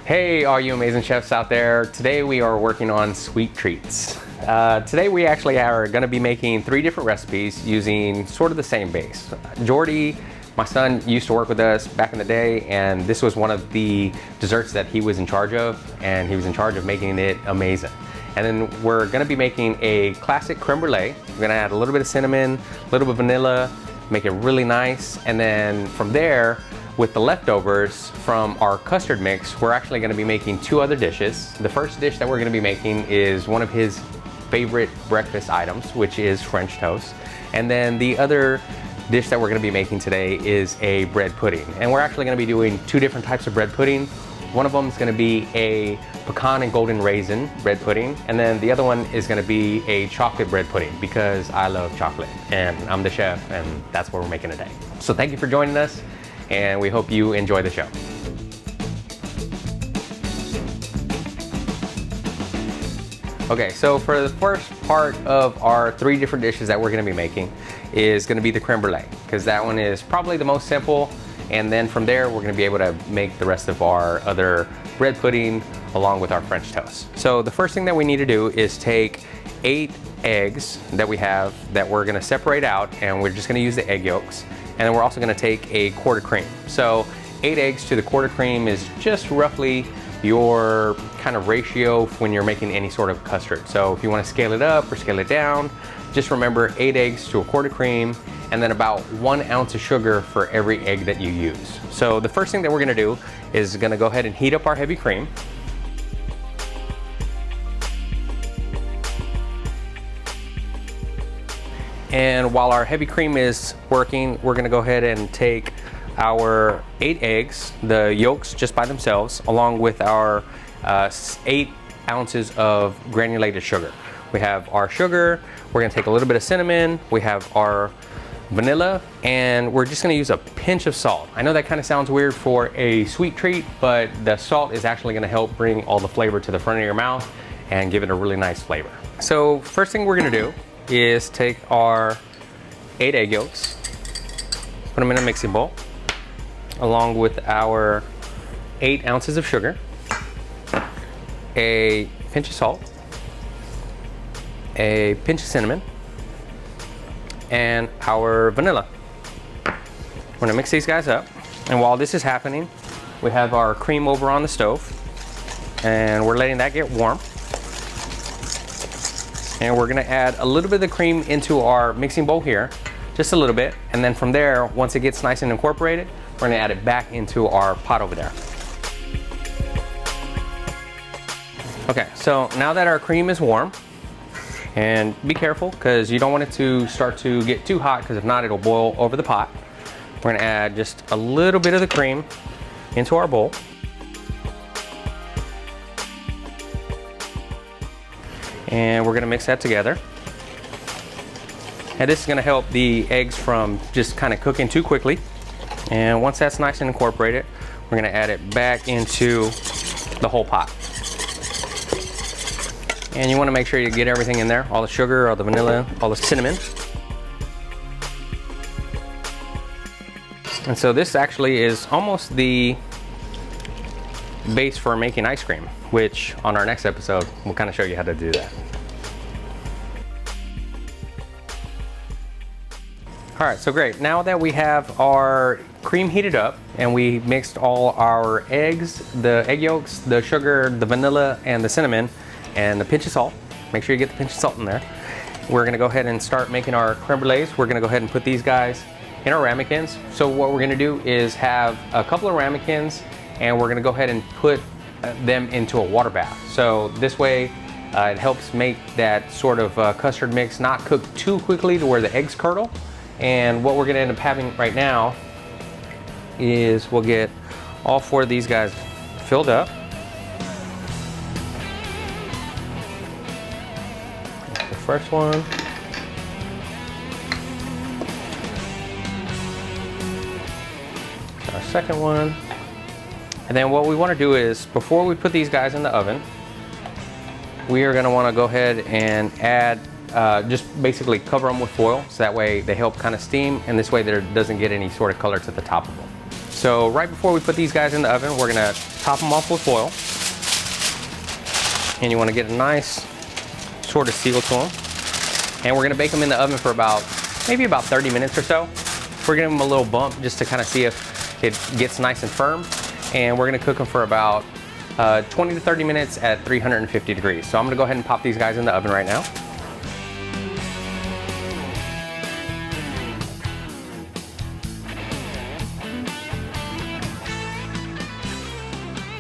Hey, all you amazing chefs out there. Today we are working on sweet treats. Today we actually are going to be making 3 different recipes using sort of the same base. Jordy, my son, used to work with us back in the day, and this was one of the desserts that he was in charge of, and he was in charge of making it amazing. And then we're going to be making a classic creme brulee. We're going to add a little bit of cinnamon, a little bit of vanilla, make it really nice, and then from there, with the leftovers from our custard mix, we're actually going to be making 2 other dishes. The first dish that we're going to be making is one of his favorite breakfast items, which is French toast. And then the other dish that we're going to be making today is a bread pudding. And we're actually going to be doing 2 different types of bread pudding. One of them is going to be a pecan and golden raisin bread pudding, and then the other one is going to be a chocolate bread pudding because I love chocolate and I'm the chef, and that's what we're making today. So thank you for joining us, and we hope you enjoy the show. Okay, so for the first part of our 3 different dishes that we're going to be making is going to be the creme brulee, because that one is probably the most simple, and then from there we're going to be able to make the rest of our other bread pudding along with our French toast. So the first thing that we need to do is take 8 eggs that we have that we're going to separate out, and we're just going to use the egg yolks. And then we're also going to take a quart of cream. So 8 eggs to the quart of cream is just roughly your kind of ratio when you're making any sort of custard. So if you want to scale it up or scale it down, just remember 8 eggs to a quart of cream, and then about 1 ounce of sugar for every egg that you use. So the first thing that we're going to do is going to go ahead and heat up our heavy cream. And while our heavy cream is working, we're going to go ahead and take our 8 eggs, the yolks just by themselves, along with our 8 ounces of granulated sugar. We have our sugar, we're going to take a little bit of cinnamon, we have our vanilla, and we're just going to use a pinch of salt. I know that kind of sounds weird for a sweet treat, but the salt is actually going to help bring all the flavor to the front of your mouth and give it a really nice flavor. So first thing we're going to do is take our 8 egg yolks, put them in a mixing bowl, along with our 8 ounces of sugar, a pinch of salt, a pinch of cinnamon, and our vanilla. We're gonna mix these guys up, and while this is happening, we have our cream over on the stove, and we're letting that get warm. And we're gonna add a little bit of the cream into our mixing bowl here, just a little bit, and then from there, once it gets nice and incorporated, we're gonna add it back into our pot over there. Okay, so now that our cream is warm, and be careful because you don't want it to start to get too hot, because if not, it'll boil over the pot. We're gonna add just a little bit of the cream into our bowl. And we're gonna mix that together. And this is gonna help the eggs from just kind of cooking too quickly. And once that's nice and incorporated, we're gonna add it back into the whole pot. And you wanna make sure you get everything in there, all the sugar, all the vanilla, all the cinnamon. And so this actually is almost the base for making ice cream, which on our next episode, we'll kind of show you how to do that. All right, so great. Now that we have our cream heated up and we mixed all our eggs, the egg yolks, the sugar, the vanilla, and the cinnamon, and the pinch of salt, make sure you get the pinch of salt in there. We're gonna go ahead and start making our creme brulees. We're gonna go ahead and put these guys in our ramekins. So what we're gonna do is have a couple of ramekins, and we're gonna go ahead and put them into a water bath. So this way it helps make that sort of custard mix not cook too quickly to where the eggs curdle. And what we're gonna end up having right now is we'll get all 4 of these guys filled up. The first one. Our second one. And then what we want to do is, before we put these guys in the oven, we are going to want to go ahead and add, just basically cover them with foil, so that way they help kind of steam, and this way there doesn't get any sort of color to the top of them. So right before we put these guys in the oven, we're gonna top them off with foil. And you wanna get a nice sort of seal to them. And we're gonna bake them in the oven for maybe about 30 minutes or so. We're gonna give them a little bump just to kind of see if it gets nice and firm. And we're gonna cook them for about 20 to 30 minutes at 350 degrees. So I'm gonna go ahead and pop these guys in the oven right now.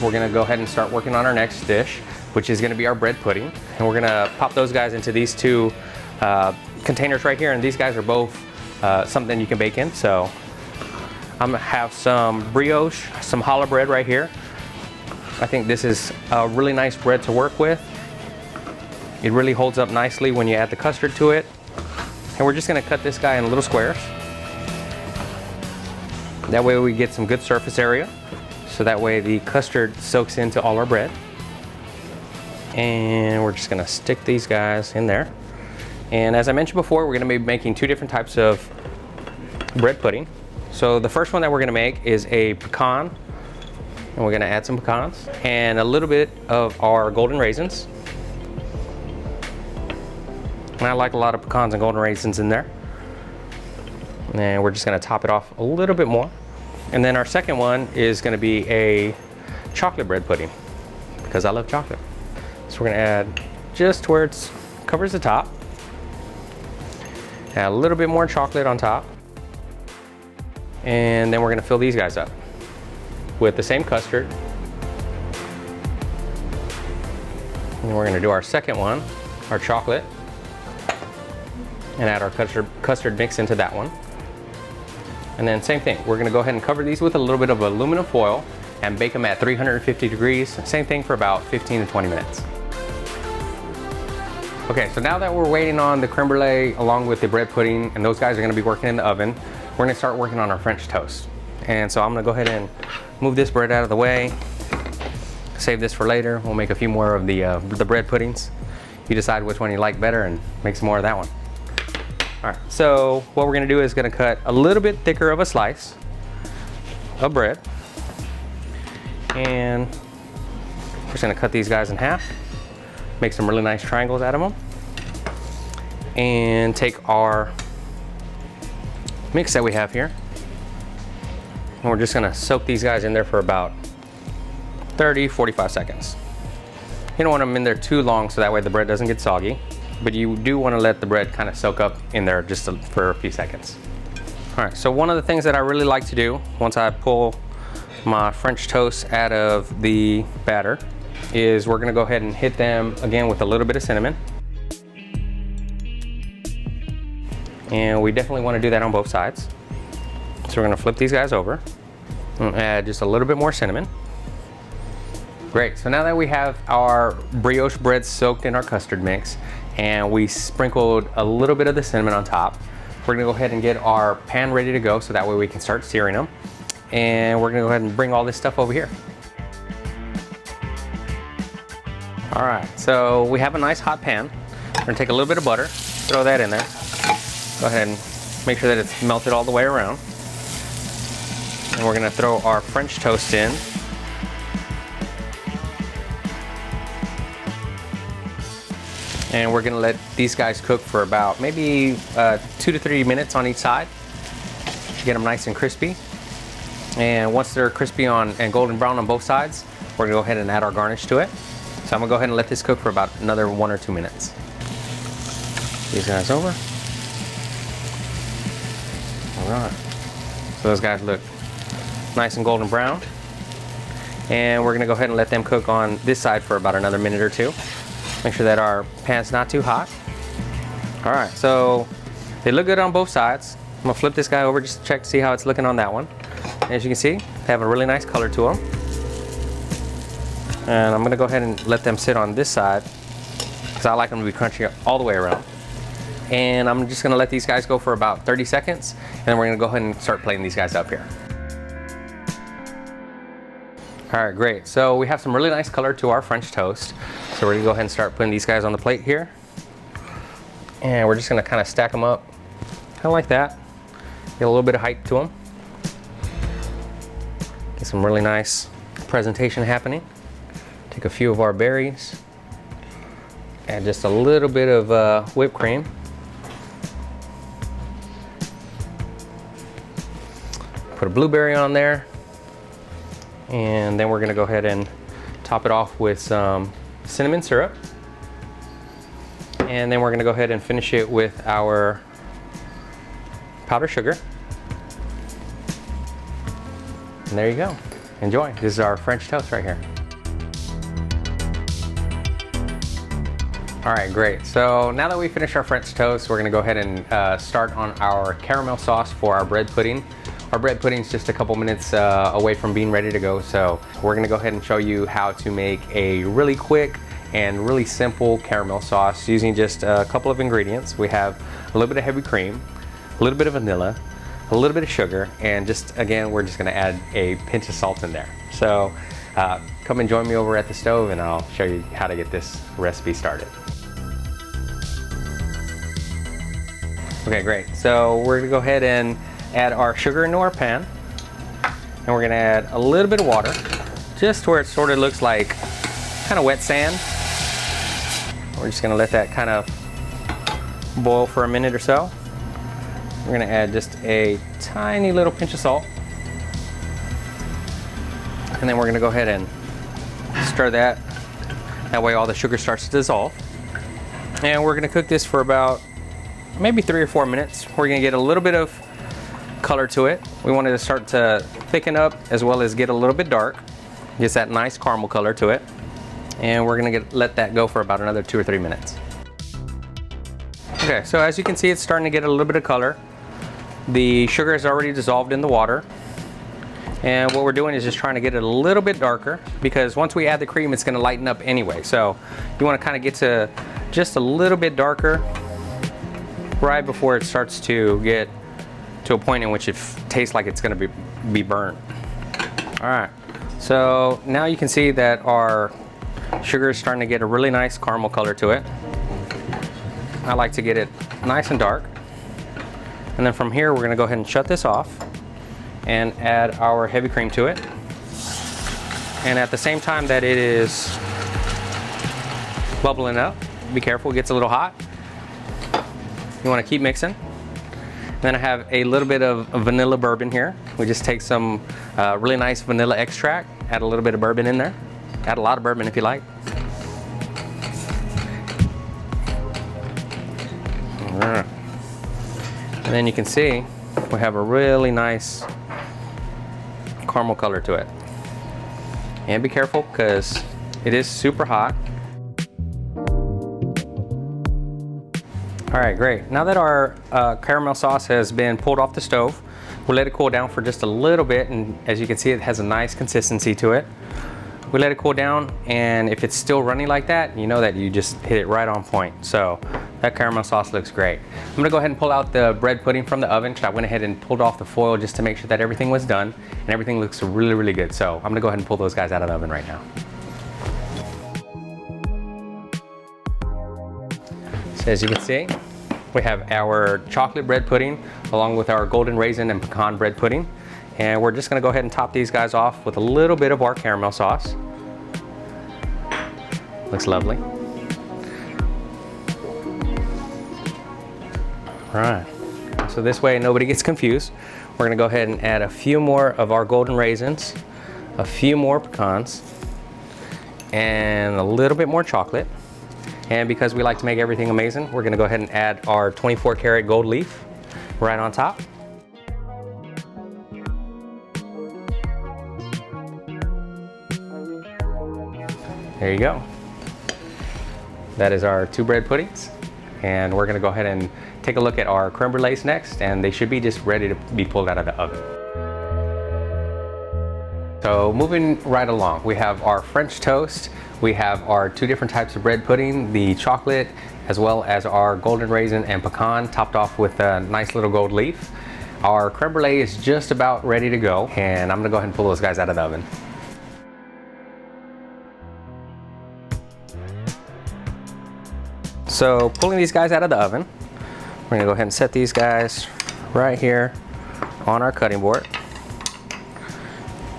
We're gonna go ahead and start working on our next dish, which is gonna be our bread pudding. And we're gonna pop those guys into these two containers right here. And these guys are both something you can bake in. So I'm gonna have some brioche, some challah bread right here. I think this is a really nice bread to work with. It really holds up nicely when you add the custard to it. And we're just gonna cut this guy in little squares. That way we get some good surface area. So that way the custard soaks into all our bread. And we're just gonna stick these guys in there. And as I mentioned before, we're gonna be making two different types of bread pudding. So the first one that we're gonna make is a pecan. And we're gonna add some pecans and a little bit of our golden raisins. And I like a lot of pecans and golden raisins in there. And we're just gonna top it off a little bit more. And then our second one is gonna be a chocolate bread pudding because I love chocolate. So we're gonna add just where it covers the top. Add a little bit more chocolate on top. And then we're gonna fill these guys up with the same custard. And we're gonna do our second one, our chocolate, and add our custard mix into that one. And then same thing, we're gonna go ahead and cover these with a little bit of aluminum foil and bake them at 350 degrees. Same thing for about 15 to 20 minutes. Okay, so now that we're waiting on the creme brulee along with the bread pudding, and those guys are gonna be working in the oven, we're gonna start working on our French toast. And so I'm gonna go ahead and move this bread out of the way, save this for later. We'll make a few more of the bread puddings. You decide which one you like better and make some more of that one. All right, so what we're gonna do is gonna cut a little bit thicker of a slice of bread. And we're just gonna cut these guys in half, make some really nice triangles out of them. And take our mix that we have here. And we're just gonna soak these guys in there for about 30, 45 seconds. You don't want them in there too long so that way the bread doesn't get soggy. But you do want to let the bread kind of soak up in there just for a few seconds. All right, so one of the things that I really like to do once I pull my French toast out of the batter is we're gonna go ahead and hit them again with a little bit of cinnamon. And we definitely want to do that on both sides. So we're gonna flip these guys over and add just a little bit more cinnamon. Great, so now that we have our brioche bread soaked in our custard mix and we sprinkled a little bit of the cinnamon on top, we're gonna go ahead and get our pan ready to go so that way we can start searing them. And we're gonna go ahead and bring all this stuff over here. All right, so we have a nice hot pan. We're gonna take a little bit of butter, throw that in there. Go ahead and make sure that it's melted all the way around. And we're gonna throw our French toast in. And we're gonna let these guys cook for about maybe 2 to 3 minutes on each side. Get them nice and crispy. And once they're crispy and golden brown on both sides, we're gonna go ahead and add our garnish to it. So I'm gonna go ahead and let this cook for about another 1 or 2 minutes. These guys over. All right. So those guys look nice and golden brown. And we're gonna go ahead and let them cook on this side for about another minute or two. Make sure that our pan's not too hot. All right, so they look good on both sides. I'm gonna flip this guy over just to check to see how it's looking on that one. As you can see, they have a really nice color to them. And I'm gonna go ahead and let them sit on this side because I like them to be crunchy all the way around. And I'm just gonna let these guys go for about 30 seconds and then we're gonna go ahead and start plating these guys up here. All right, great. So we have some really nice color to our French toast. So we're gonna go ahead and start putting these guys on the plate here. And we're just gonna kind of stack them up, kind of like that. Get a little bit of height to them. Get some really nice presentation happening. Take a few of our berries, add just a little bit of whipped cream. Put a blueberry on there, and then we're gonna go ahead and top it off with some cinnamon syrup. And then we're gonna go ahead and finish it with our powdered sugar. And there you go. Enjoy. This is our French toast right here. All right, great. So now that we finished our French toast, we're gonna go ahead and start on our caramel sauce for our bread pudding. Our bread pudding is just a couple minutes away from being ready to go, so we're gonna go ahead and show you how to make a really quick and really simple caramel sauce using just a couple of ingredients. We have a little bit of heavy cream, a little bit of vanilla, a little bit of sugar, and just again, we're just gonna add a pinch of salt in there. So come and join me over at the stove and I'll show you how to get this recipe started. Okay, great. So we're gonna go ahead and add our sugar into our pan, and we're gonna add a little bit of water, just where it sort of looks like kind of wet sand. We're just gonna let that kind of boil for a minute or so. We're gonna add just a tiny little pinch of salt, and then we're gonna go ahead and stir that. That way all the sugar starts to dissolve. And we're gonna cook this for about maybe 3 or 4 minutes. We're gonna get a little bit of color to it. We want it to start to thicken up as well as get a little bit dark. Gets that nice caramel color to it. And we're gonna let that go for about another 2 or 3 minutes. Okay, so as you can see, it's starting to get a little bit of color. The sugar is already dissolved in the water. And what we're doing is just trying to get it a little bit darker, because once we add the cream, it's gonna lighten up anyway. So you wanna kinda get to just a little bit darker right before it starts to get to a point in which it tastes like it's gonna be burnt. All right, so now you can see that our sugar is starting to get a really nice caramel color to it. I like to get it nice and dark. And then from here, we're gonna go ahead and shut this off and add our heavy cream to it. And at the same time that it is bubbling up, be careful, it gets a little hot. You wanna keep mixing. Then I have a little bit of vanilla bourbon here. We just take some really nice vanilla extract, add a little bit of bourbon in there. Add a lot of bourbon if you like. All right. And then you can see we have a really nice caramel color to it. And be careful because it is super hot. All right, great. Now that our caramel sauce has been pulled off the stove, we'll let it cool down for just a little bit, and as you can see, it has a nice consistency to it. We let it cool down, and if it's still runny like that, you know that you just hit it right on point. So that caramel sauce looks great. I'm gonna go ahead and pull out the bread pudding from the oven. I went ahead and pulled off the foil just to make sure that everything was done, and everything looks really, really good. So I'm gonna go ahead and pull those guys out of the oven right now. So as you can see, we have our chocolate bread pudding along with our golden raisin and pecan bread pudding. And we're just gonna go ahead and top these guys off with a little bit of our caramel sauce. Looks lovely. All right, so this way nobody gets confused. We're gonna go ahead and add a few more of our golden raisins, a few more pecans, and a little bit more chocolate. And because we like to make everything amazing, we're gonna go ahead and add our 24 karat gold leaf right on top. There you go. That is our 2 bread puddings. And we're gonna go ahead and take a look at our creme brulees next, and they should be just ready to be pulled out of the oven. So moving right along, we have our French toast, we have our 2 different types of bread pudding, the chocolate, as well as our golden raisin and pecan, topped off with a nice little gold leaf. Our creme brulee is just about ready to go, and I'm gonna go ahead and pull those guys out of the oven. So pulling these guys out of the oven, we're gonna go ahead and set these guys right here on our cutting board.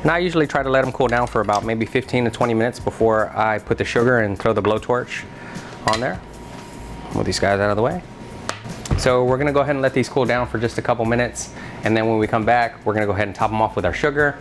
And I usually try to let them cool down for about maybe 15 to 20 minutes before I put the sugar and throw the blowtorch on there. Move these guys out of the way. So we're gonna go ahead and let these cool down for just a couple minutes, and then when we come back, we're gonna go ahead and top them off with our sugar,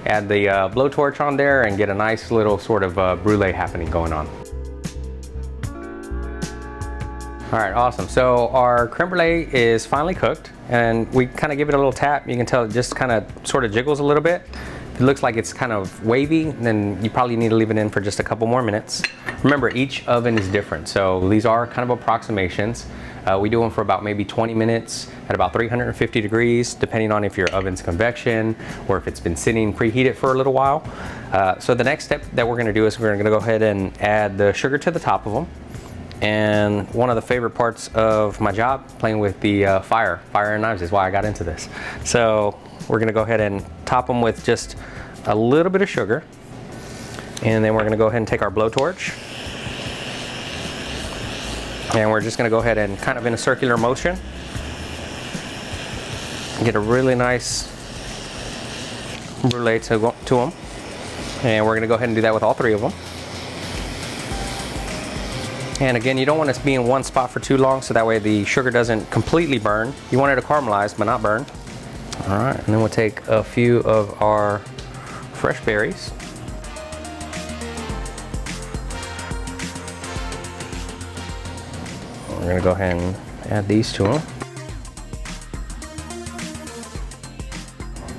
add the blowtorch on there, and get a nice little sort of brulee happening going on. All right, awesome. So our creme brulee is finally cooked, and we kind of give it a little tap. You can tell it just kind of sort of jiggles a little bit. If it looks like it's kind of wavy, then you probably need to leave it in for just a couple more minutes. Remember, each oven is different, so these are kind of approximations. We do them for about maybe 20 minutes at about 350 degrees, depending on if your oven's convection or if it's been sitting preheated for a little while. So the next step that we're gonna do is we're gonna go ahead and add the sugar to the top of them. And one of the favorite parts of my job, playing with the fire and knives, is why I got into this. So we're gonna go ahead and top them with just a little bit of sugar. And then we're gonna go ahead and take our blowtorch. And we're just gonna go ahead and kind of in a circular motion, get a really nice brulee to them. And we're gonna go ahead and do that with all three of them. And again, you don't want it to be in one spot for too long, so that way the sugar doesn't completely burn. You want it to caramelize, but not burn. All right, and then we'll take a few of our fresh berries. We're gonna go ahead and add these to them.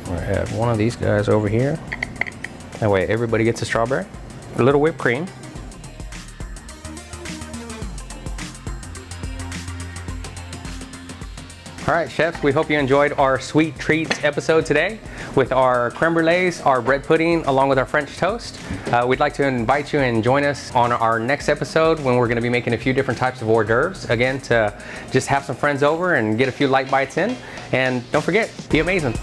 We're gonna add one of these guys over here. That way everybody gets a strawberry. A little whipped cream. All right, chefs, we hope you enjoyed our sweet treats episode today with our creme brulees, our bread pudding, along with our French toast. We'd like to invite you and join us on our next episode when we're gonna be making a few different types of hors d'oeuvres. Again, to just have some friends over and get a few light bites in. And don't forget, be amazing.